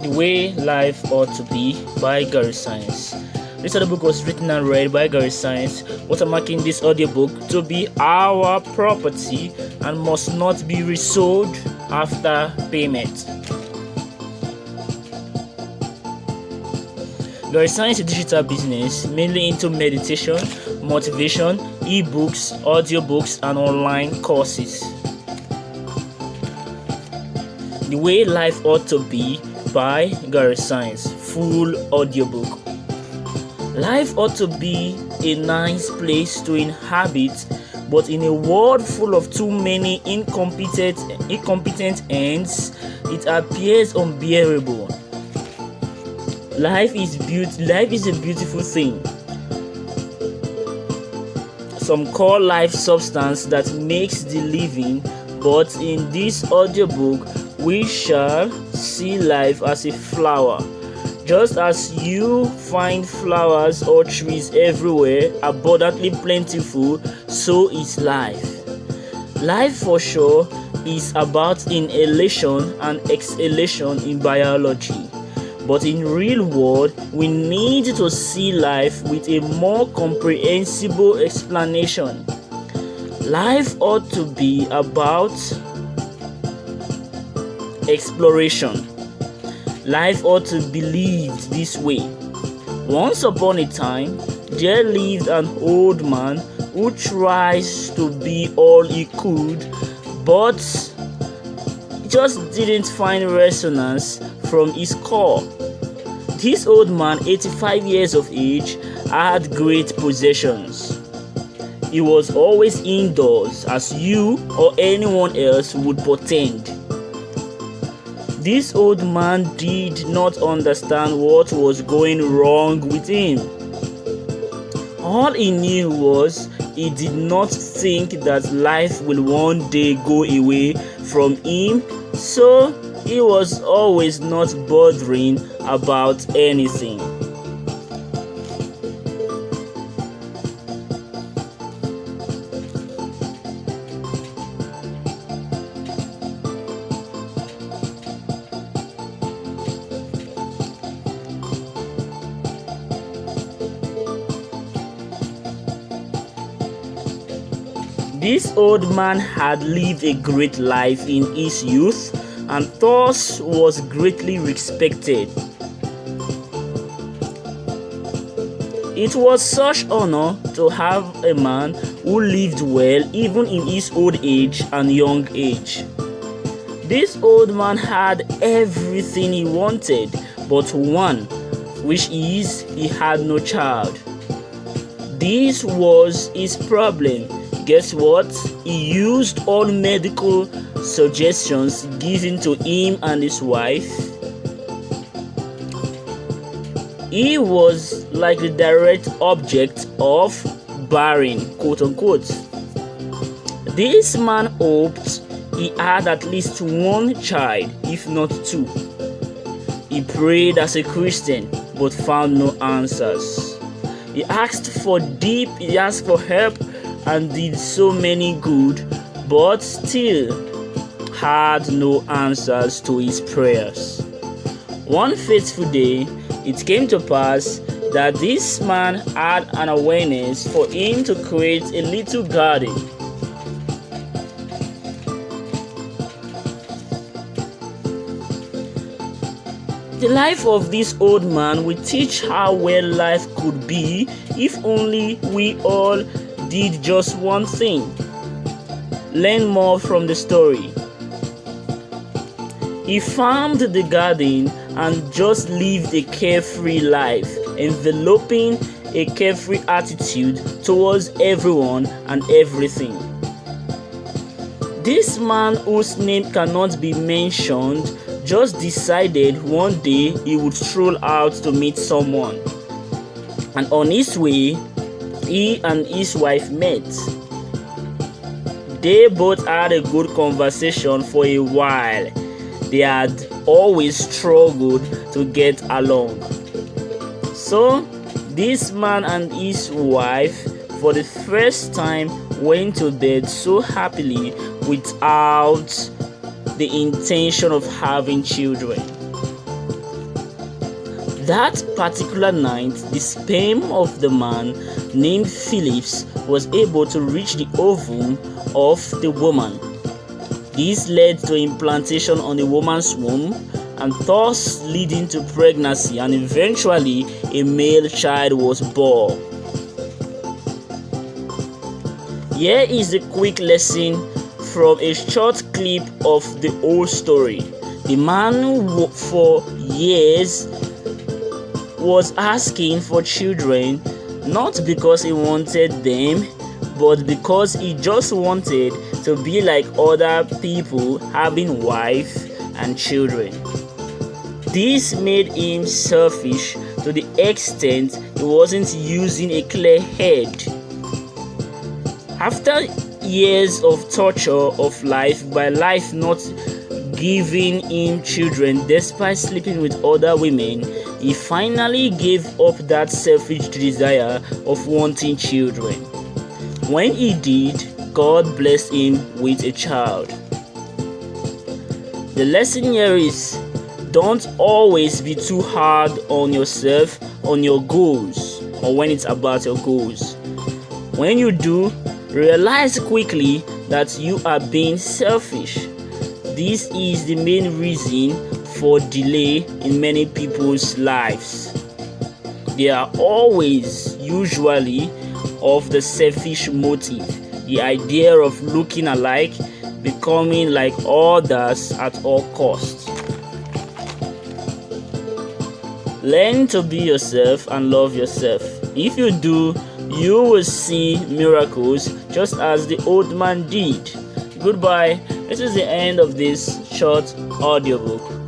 The Way Life Ought to Be by Gare. This audiobook was written and read by Gare, watermarking this audiobook to be our property and must not be resold after payment. Gare is a digital business mainly into meditation, motivation, ebooks, audiobooks, and online courses. The Way Life Ought to Be by Gare, full audiobook. Life ought to be a nice place to inhabit, but in a world full of too many incompetent ends, it appears unbearable. Life is a beautiful thing. Some call life substance that makes the living, but in this audiobook we shall see life as a flower. Just as you find flowers or trees everywhere, abundantly plentiful, so is life. Life for sure is about inhalation and exhalation in biology. But in real world, we need to see life with a more comprehensible explanation. Life ought to be about exploration. Life ought to be lived this way. Once upon a time, there lived an old man who tries to be all he could, but just didn't find resonance from his core. This old man, 85 years of age, had great possessions. He was always indoors, as you or anyone else would portend. This old man did not understand what was going wrong with him. All he knew was he did not think that life will one day go away from him, so he was always not bothering about anything. This old man had lived a great life in his youth and thus was greatly respected. It was such honor to have a man who lived well even in his old age and young age. This old man had everything he wanted but one, which is he had no child. This was his problem. Guess what? He used all medical suggestions given to him and his wife. He was like the direct object of barren, quote unquote. This man hoped he had at least one child, if not two. He prayed as a Christian but found no answers. He asked for help and did so many good, but still had no answers to his prayers. One fateful day, it came to pass that this man had an awareness for him to create a little garden. The life of this old man will teach how well life could be if only we all did just one thing. Learn more from the story. He farmed the garden and just lived a carefree life, enveloping a carefree attitude towards everyone and everything. This man, whose name cannot be mentioned, just decided one day he would stroll out to meet someone. And on his way, he and his wife met. They both had a good conversation for a while. They had always struggled to get along. So, this man and his wife, for the first time, went to bed so happily without the intention of having children. That particular night, the sperm of the man named Phillips was able to reach the ovum of the woman. This led to implantation on the woman's womb and thus leading to pregnancy, and eventually a male child was born. Here is a quick lesson from a short clip of the whole story. The man for years was asking for children, not because he wanted them, but because he just wanted to be like other people, having wife and children. This made him selfish to the extent he wasn't using a clear head. After years of torture of life by life not giving him children despite sleeping with other women, he finally gave up that selfish desire of wanting children. When he did, God blessed him with a child. The lesson here is, don't always be too hard on yourself, on your goals, or when it's about your goals. When you do, realize quickly that you are being selfish. This is the main reason for delay in many people's lives. They are always, usually, of the selfish motive, the idea of looking alike, becoming like others at all costs. Learn to be yourself and love yourself. If you do, you will see miracles just as the old man did. Goodbye. This is the end of this short audiobook.